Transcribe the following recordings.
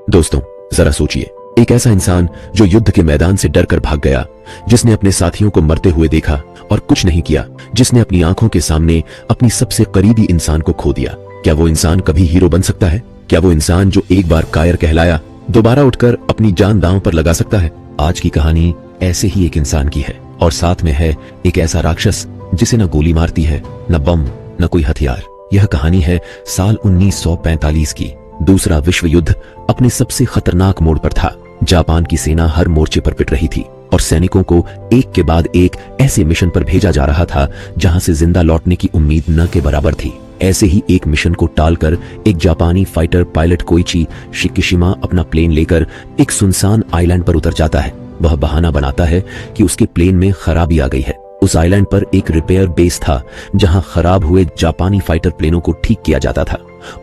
दोस्तों, जरा सोचिए, एक ऐसा इंसान जो युद्ध के मैदान से डर कर भाग गया, जिसने अपने साथियों को मरते हुए देखा और कुछ नहीं किया, जिसने अपनी आंखों के सामने अपनी सबसे करीबी इंसान को खो दिया। क्या वो इंसान कभी हीरो बन सकता है? क्या वो इंसान जो एक बार कायर कहलाया दोबारा उठकर अपनी जान दांव पर लगा सकता है? आज की कहानी ऐसे ही एक इंसान की है, और साथ में है एक ऐसा राक्षस जिसे न गोली मारती है, न बम, न कोई हथियार। यह कहानी है साल 1945 की। दूसरा विश्व युद्ध अपने सबसे खतरनाक मोड़ पर था। जापान की सेना हर मोर्चे पर पिट रही थी और सैनिकों को एक के बाद एक ऐसे मिशन पर भेजा जा रहा था जहां से जिंदा लौटने की उम्मीद न के बराबर थी। ऐसे ही एक मिशन को टालकर एक जापानी फाइटर पायलट कोइची शिकिशिमा अपना प्लेन लेकर एक सुनसान आइलैंड पर उतर जाता है। वह बहाना बनाता है कि उसके प्लेन में खराबी आ गई है। उस आइलैंड पर एक रिपेयर बेस था जहां खराब हुए जापानी फाइटर प्लेनों को ठीक किया जाता था,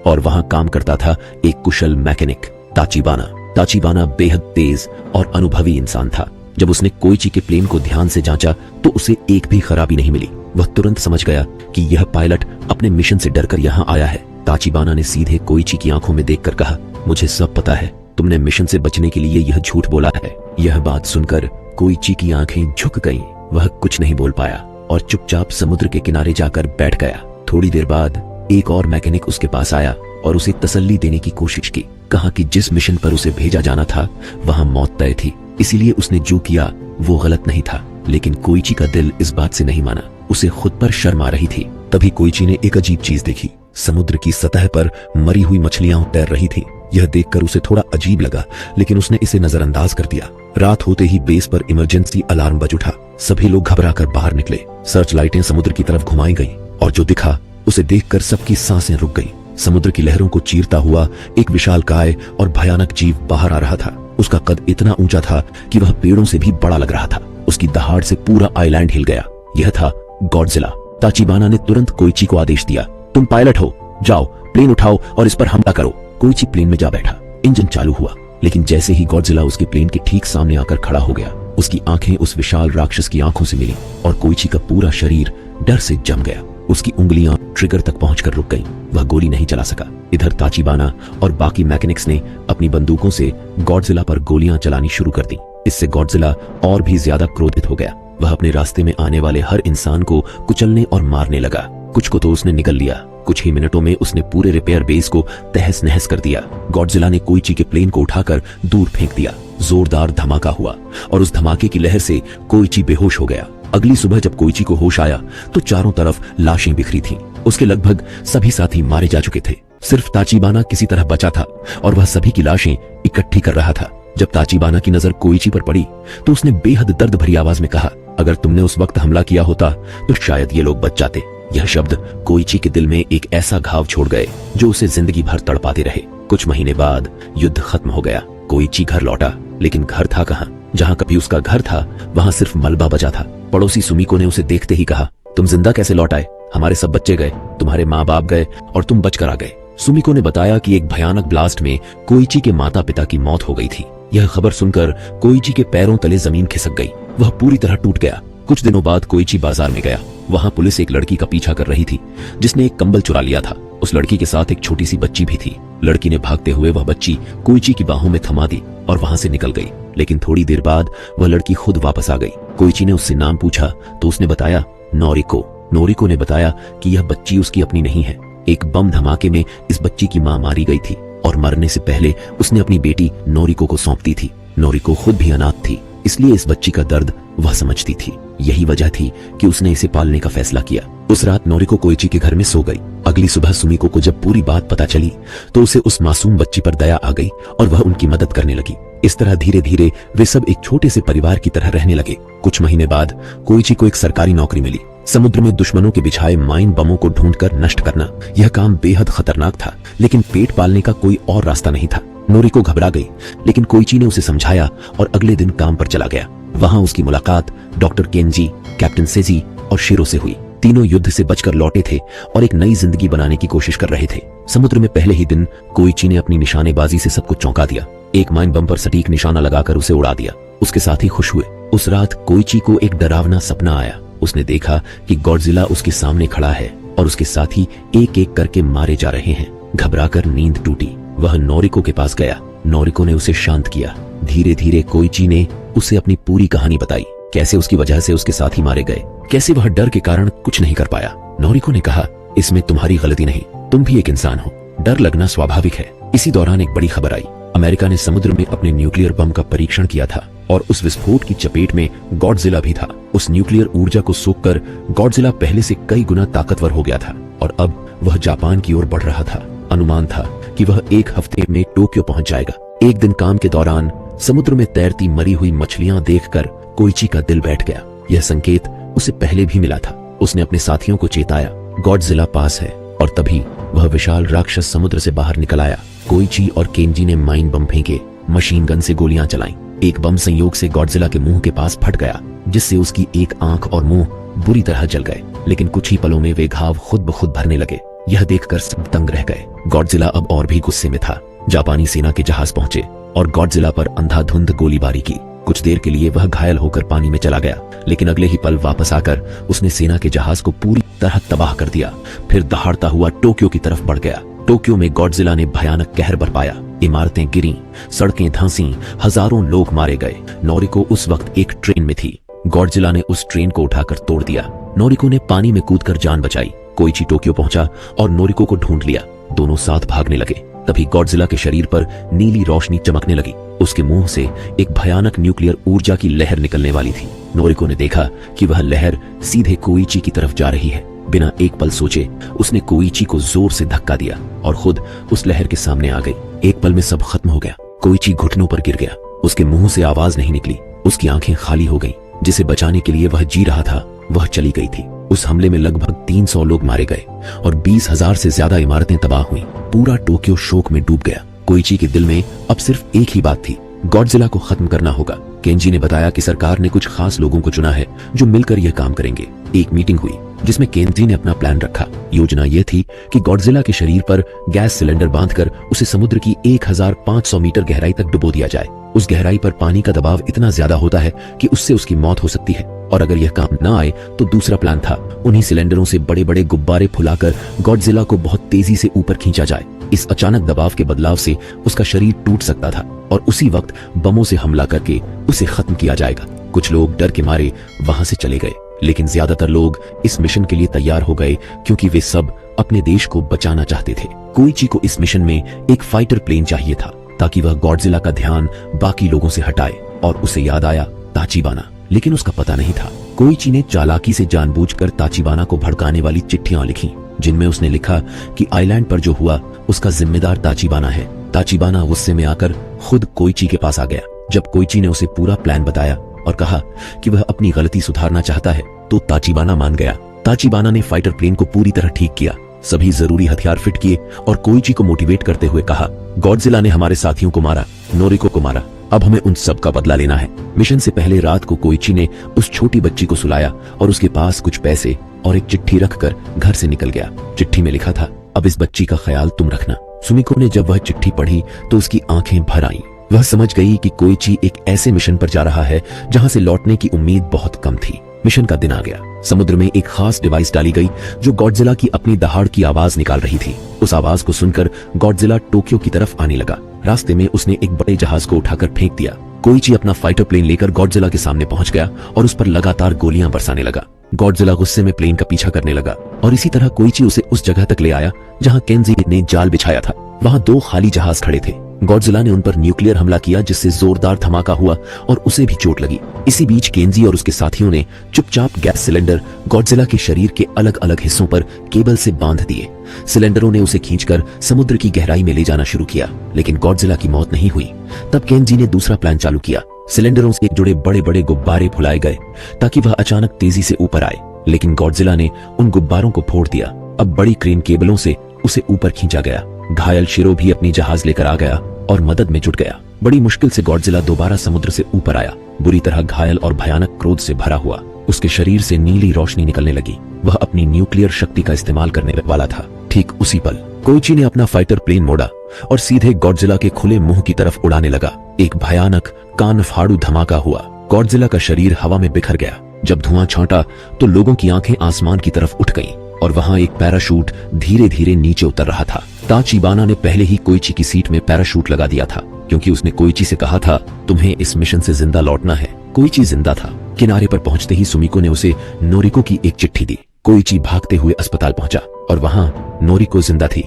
और वहां काम करता था एक कुशल मैकेनिक ताचिबाना। ताचिबाना बेहद तेज और अनुभवी इंसान था। जब उसने कोइची के प्लेन को ध्यान से जांचा तो उसे एक भी खराबी नहीं मिली। वह तुरंत समझ गया कि यह पायलट अपने मिशन से डरकर यहाँ आया है। ताचिबाना ने सीधे कोइची की आंखों में देखकर कहा, मुझे सब पता है, तुमने मिशन से बचने के लिए यह झूठ बोला है। यह बात सुनकर कोइची की आंखें झुक गईं। वह कुछ नहीं बोल पाया और चुपचाप समुद्र के किनारे जाकर बैठ गया। थोड़ी देर बाद एक और मैकेनिक उसके पास आया और उसे तसल्ली देने की कोशिश की। कहा कि जिस मिशन पर उसे भेजा जाना था वहां मौत तय थी, इसीलिए उसने जो किया वो गलत नहीं था। लेकिन कोइची का दिल इस बात से नहीं माना। उसे खुद पर शर्म आ रही थी। तभी कोइची ने एक अजीब चीज देखी। समुद्र की सतह पर मरी हुई मछलियां तैर रही थीं। यह देखकर उसे थोड़ा अजीब लगा, लेकिन उसने इसे नजरअंदाज कर दिया। रात होते ही बेस पर इमरजेंसी अलार्म बज उठा। सभी लोग घबराकर बाहर निकले। सर्च लाइटें समुद्र की तरफ घुमाई गईं, और जो दिखा उसे देखकर सबकी सांसें रुक गईं। समुद्र की लहरों को चीरता हुआ एक विशालकाय और भयानक जीव बाहर आ रहा था। उसका कद इतना ऊंचा था कि वह पेड़ों से भी बड़ा लग रहा था। उसकी दहाड़ से पूरा आइलैंड हिल गया। यह था गॉडजिला। ताचिबाना ने तुरंत कोइची को आदेश दिया, तुम पायलट हो, जाओ प्लेन उठाओ और इस पर हमला करो। कोइची प्लेन में जा बैठा। इंजन चालू हुआ, लेकिन जैसे ही गॉडजिला उसके प्लेन के ठीक सामने आकर खड़ा हो गया, उसकी आंखें उस विशाल राक्षस की आंखों से मिली और कोइची का पूरा शरीर डर से जम गया। उसकी उंगलियां ट्रिगर तक पहुंचकर रुक गईं। वह गोली नहीं चला सका। इधर ताचिबाना और बाकी मैकेनिक्स ने अपनी बंदूकों से गॉडजिला पर गोलियां चलानी शुरू कर दी। इससे गॉडजिला और भी ज्यादा क्रोधित हो गया। वह अपने रास्ते में आने वाले हर इंसान को कुचलने और मारने लगा। कुछ को तो उसने निगल लिया। कुछ ही मिनटों में उसने पूरे रिपेयर बेस को तहस नहस कर दिया। गॉडजिला ने कोइची के प्लेन को उठाकर दूर फेंक दिया। जोरदार धमाका हुआ और उस धमाके की लहर से कोइची बेहोश हो गया। अगली सुबह जब कोइची को होश आया तो चारों तरफ लाशें बिखरी थीं। उसके लगभग सभी साथी मारे जा चुके थे। सिर्फ ताचिबाना किसी तरह बचा था और वह सभी की लाशें इकट्ठी कर रहा था। जब ताचिबाना की नजर कोइची पर पड़ी तो उसने बेहद दर्द भरी आवाज में कहा, अगर तुमने उस वक्त हमला किया होता तो शायद ये लोग बच जाते। यह शब्द कोइची के दिल में एक ऐसा घाव छोड़ गए जो उसे जिंदगी भर तड़पाते रहे। कुछ महीने बाद युद्ध खत्म हो गया। कोइची घर लौटा, लेकिन घर था कहाँ? जहाँ कभी उसका घर था वहाँ सिर्फ मलबा बचा था। पड़ोसी सुमिको ने उसे देखते ही कहा, तुम जिंदा कैसे लौट आए? हमारे सब बच्चे गए, तुम्हारे माँ बाप गए और तुम बचकर आ गए। सुमिको ने बताया कि एक भयानक ब्लास्ट में कोइची के माता पिता की मौत हो गई थी। यह खबर सुनकर कोइची के पैरों तले जमीन खिसक गई। वह पूरी तरह टूट गया। कुछ दिनों बाद कोइची बाजार में गया। वहां पुलिस एक लड़की का पीछा कर रही थी जिसने एक कंबल चुरा लिया था। उस लड़की के साथ एक छोटी सी बच्ची भी थी। लड़की ने भागते हुए वह बच्ची कोइची की बाहों में थमा दी और वहां से निकल गई। लेकिन थोड़ी देर बाद वह लड़की खुद वापस आ गई। कोइची ने उससे नाम पूछा तो उसने बताया, नोरिको। नोरिको ने बताया कि यह बच्ची उसकी अपनी नहीं है। एक बम धमाके में इस बच्ची की मां मारी गई थी और मरने से पहले उसने अपनी बेटी नोरिको को सौंप दी थी। नोरिको खुद भी अनाथ थी, इसलिए इस बच्ची का दर्द वह समझती थी। यही वजह थी कि उसने इसे पालने का फैसला किया। उस रात नोरिको कोइची के घर में सो गई। अगली सुबह सुमिको को जब पूरी बात पता चली तो उसे उस मासूम बच्ची पर दया आ गई और वह उनकी मदद करने लगी। इस तरह धीरे धीरे वे सब एक छोटे से परिवार की तरह रहने लगे। कुछ महीने बाद कोइची को एक सरकारी नौकरी मिली। समुद्र में दुश्मनों के बिछाए माइन बमों को ढूंढकर नष्ट करना। यह काम बेहद खतरनाक था, लेकिन पेट पालने का कोई और रास्ता नहीं था। नोरिको घबरा गई, लेकिन कोइची ने उसे समझाया और अगले दिन काम पर चला गया। वहां उसकी मुलाकात डॉक्टर केंजी, कैप्टन सेजी और शिरो से हुई। तीनों युद्ध से बचकर लौटे थे और एक नई जिंदगी बनाने की कोशिश कर रहे थे। समुद्र में पहले ही दिन कोइची ने अपनी निशानेबाजी से सबको चौंका दिया। एक माइन बम पर सटीक निशाना लगाकर उसे उड़ा दिया। उसके साथी खुश हुए। उस रात कोइची को एक डरावना सपना आया। उसने देखा कि गॉडजिला उसके सामने खड़ा है और उसके साथी एक एक करके मारे जा रहे हैं। घबराकर नींद टूटी। वह नोरिको के पास गया नोरिको ने उसे शांत किया। धीरे धीरे कोइची ने उसे अपनी पूरी कहानी बताई, कैसे उसकी वजह से उसके साथी मारे गए, कैसे वह डर के कारण कुछ नहीं कर पाया। नोरिको ने कहा, इसमें तुम्हारी गलती नहीं, तुम भी एक इंसान हो, डर लगना स्वाभाविक है। इसी दौरान एक बड़ी खबर आई। अमेरिका ने समुद्र में अपने न्यूक्लियर बम का परीक्षण किया था और उस विस्फोट की चपेट में गॉडजिला भी था। उस न्यूक्लियर ऊर्जा को सोखकर गॉडजिला पहले से कई गुना ताकतवर हो गया था और अब वह जापान की ओर बढ़ रहा था। अनुमान था कि वह 1 हफ्ते में टोक्यो पहुंच जाएगा। एक दिन काम के दौरान समुद्र में तैरती मरी हुई मछलियां देखकर कोइची का दिल बैठ गया। यह संकेत उसे पहले भी मिला था। उसने अपने साथियों को चेताया, गॉडजिला पास है, और तभी वह विशाल राक्षस समुद्र से बाहर निकल आया। कोइची और केंजी ने माइन बम फेंके, मशीन गन से गोलियां चलाईं। एक बम संयोग से गॉडजिला के मुंह के पास फट गया, जिससे उसकी एक आंख और मुंह बुरी तरह जल गए। लेकिन कुछ ही पलों में वे घाव खुद ब खुद भरने लगे। यह देखकर सब दंग रह गए। गॉडजिला अब और भी गुस्से में था। जापानी सेना के जहाज पहुंचे और गॉडजिला पर अंधाधुंध गोलीबारी की। कुछ देर के लिए वह घायल होकर पानी में चला गया, लेकिन अगले ही पल वापस आकर उसने सेना के जहाज को पूरी तरह तबाह कर दिया। फिर दहाड़ता हुआ टोक्यो की तरफ बढ़ गया। टोक्यो में गॉडजिला ने भयानक कहर बरपाया। इमारतें गिरीं, सड़कें धंसीं, हजारों लोग मारे गए। नोरिको उस वक्त एक ट्रेन में थी। गॉडजिला ने उस ट्रेन को उठाकर तोड़ दिया। नोरिको ने पानी में कूदकर जान बचाई। कोइची टोक्यो पहुंचा और नोरिको को ढूंढ लिया। दोनों साथ भागने लगे। तभी गॉडजिला के शरीर पर नीली रोशनी चमकने लगी। उसके मुंह से एक भयानक न्यूक्लियर ऊर्जा की लहर निकलने वाली थी। नोरिको ने देखा कि वह लहर सीधे कोइची की तरफ जा रही है। बिना एक पल सोचे उसने कोइची को जोर से धक्का दिया और खुद उस लहर के सामने आ गई। एक पल में सब खत्म हो गया। कोइची घुटनों पर गिर गया। उसके मुंह से आवाज नहीं निकली। उसकी आंखें खाली हो गईं। जिसे बचाने के लिए वह जी रहा था, वह चली गई थी। उस हमले में लगभग 300 लोग मारे गए और 20,000 से ज्यादा इमारतें तबाह हुई। पूरा टोक्यो शोक में डूब गया। कोइची के दिल में अब सिर्फ एक ही बात थी, गॉडजिला को खत्म करना होगा। केंजी ने बताया कि सरकार ने कुछ खास लोगों को चुना है जो मिलकर यह काम करेंगे। एक मीटिंग हुई जिसमें केंजी ने अपना प्लान रखा। योजना यह थी कि गॉडजिला के शरीर पर गैस सिलेंडर बांधकर उसे समुद्र की 1500 मीटर गहराई तक डुबो दिया जाए। उस गहराई पर पानी का दबाव इतना ज्यादा होता है कि उससे उसकी मौत हो सकती है। और अगर यह काम न आए तो दूसरा प्लान था, उन्हीं सिलेंडरों से बड़े बड़े गुब्बारे फुलाकर गॉडजिला को बहुत तेजी से ऊपर खींचा जाए। इस अचानक दबाव के बदलाव से उसका शरीर टूट सकता था और उसी वक्त बमों से हमला करके उसे खत्म किया जाएगा। कुछ लोग डर के मारे वहां से चले गए, लेकिन ज्यादातर लोग इस मिशन के लिए तैयार हो गए क्योंकि वे सब अपने देश को बचाना चाहते थे। कोइची को इस मिशन में एक फाइटर प्लेन चाहिए था ताकि वह गॉडजिला का ध्यान बाकी लोगों से हटाए। और उसे याद आया ताचिबाना, लेकिन उसका पता नहीं था। कोइची ने चालाकी से जानबूझकर ताचिबाना को भड़काने वाली चिट्ठियां लिखी, जिनमें उसने लिखा कि आइलैंड पर जो हुआ उसका जिम्मेदार ताचिबाना है। ताचिबाना गुस्से में आकर खुद कोइची के पास आ गया। जब कोइची ने उसे पूरा प्लान बताया और कहा कि वह अपनी गलती सुधारना चाहता है, तो ताचिबाना मान गया। ताचिबाना ने फाइटर प्लेन को पूरी तरह ठीक किया, सभी जरूरी हथियार फिट किए और कोइची को मोटिवेट करते हुए कहा, गॉडजिला ने हमारे साथियों को मारा, नोरिको को मारा, अब हमें उन सब का बदला लेना है। मिशन से पहले रात को कोइची ने उस छोटी बच्ची को सुलाया और उसके पास कुछ पैसे और एक चिट्ठी रखकर घर से निकल गया। चिट्ठी में लिखा था, अब इस बच्ची का ख्याल तुम रखना। सुमिको ने जब वह चिट्ठी पढ़ी तो उसकी आंखें भर आईं। वह समझ गई कि कोइची एक ऐसे मिशन पर जा रहा है जहां से लौटने की उम्मीद बहुत कम थी। मिशन का दिन आ गया। समुद्र में एक खास डिवाइस डाली गई जो गॉडजिला की अपनी दहाड़ की आवाज निकाल रही थी। उस आवाज को सुनकर गॉडजिला टोक्यो की तरफ आने लगा। रास्ते में उसने एक बड़े जहाज को उठाकर फेंक दिया। कोइची अपना फाइटर प्लेन लेकर गॉडजिला के सामने पहुंच गया और उस पर लगातार गोलियां बरसाने लगा। गॉडजिला गुस्से में प्लेन का पीछा करने लगा और इसी तरह कोइची उसे उस जगह तक ले आया जहां केंजी ने जाल बिछाया था। वहां 2 खाली जहाज खड़े थे। गॉडजिला ने उन पर न्यूक्लियर हमला किया जिससे जोरदार धमाका हुआ और उसे भी चोट लगी। इसी बीच केंजी और उसके साथियों ने चुपचाप गैस सिलेंडर गॉडजिला के शरीर के अलग अलग हिस्सों पर केबल से बांध दिए। सिलेंडरों ने उसे खींचकर समुद्र की गहराई में ले जाना शुरू किया, लेकिन गॉडजिला की मौत नहीं हुई। तब केंजी ने दूसरा प्लान चालू किया। सिलेंडरों से जुड़े बड़े बड़े गुब्बारे फुलाए गए ताकि वह अचानक तेजी से ऊपर आए, लेकिन गॉडजिला ने उन गुब्बारों को फोड़ दिया। अब बड़ी क्रेन केबलों से उसे ऊपर खींचा गया। घायल शिरो भी अपनी जहाज लेकर आ गया और मदद में जुट गया। बड़ी मुश्किल से गॉडजिला दोबारा समुद्र से ऊपर आया, बुरी तरह घायल और भयानक क्रोध से भरा हुआ। उसके शरीर से नीली रोशनी निकलने लगी। वह अपनी न्यूक्लियर शक्ति का इस्तेमाल करने वाला था। ठीक उसी पल कोइची ने अपना फाइटर प्लेन मोड़ा और सीधे गॉडजिला के खुले मुंह की तरफ उड़ाने लगा। एक भयानक कान फाड़ू धमाका हुआ। गॉडजिला का शरीर हवा में बिखर गया। जब धुआं छौंटा तो लोगों की आंखें आसमान की तरफ उठ गईं और वहां एक पैराशूट धीरे धीरे नीचे उतर रहा था। ताचिबाना ने पहले ही कोइची की सीट में पैराशूट लगा दिया था, क्योंकि उसने कोइची से कहा था तुम्हें इस मिशन से जिंदा लौटना है। कोइची जिंदा था। किनारे पर पहुंचते ही सुमिको ने उसे नोरिको की एक चिट्ठी दी। कोइची भागते हुए अस्पताल पहुंचा और वहां नोरिको जिंदा थी।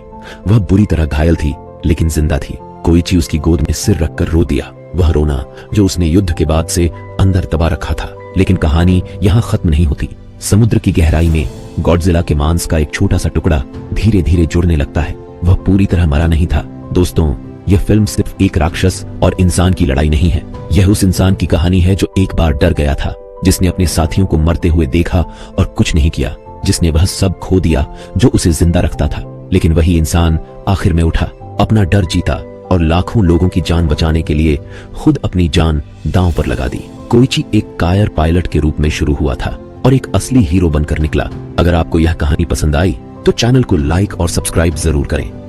वह बुरी तरह घायल थी लेकिन जिंदा थी। कोइची उसकी गोद में सिर रखकर रो दिया। वह रोना जो उसने युद्ध के बाद से अंदर दबा रखा था। लेकिन कहानी यहाँ खत्म नहीं होती। समुद्र की गहराई में गॉडजिला के मांस का एक छोटा सा टुकड़ा धीरे धीरे जुड़ने लगता है। वह पूरी तरह मरा नहीं था। दोस्तों, यह फिल्म सिर्फ एक राक्षस और इंसान की लड़ाई नहीं है। यह उस इंसान की कहानी है जो एक बार डर गया था, जिसने अपने साथियों को मरते हुए देखा और कुछ नहीं किया, जिसने वह सब खो दिया जो उसे जिंदा रखता था। लेकिन वही इंसान आखिर में उठा, अपना डर जीता और लाखों लोगों की जान बचाने के लिए खुद अपनी जान दांव पर लगा दी। कोइची एक कायर पायलट के रूप में शुरू हुआ था और एक असली हीरो बनकर निकला। अगर आपको यह कहानी पसंद आई तो चैनल को लाइक और सब्सक्राइब जरूर करें।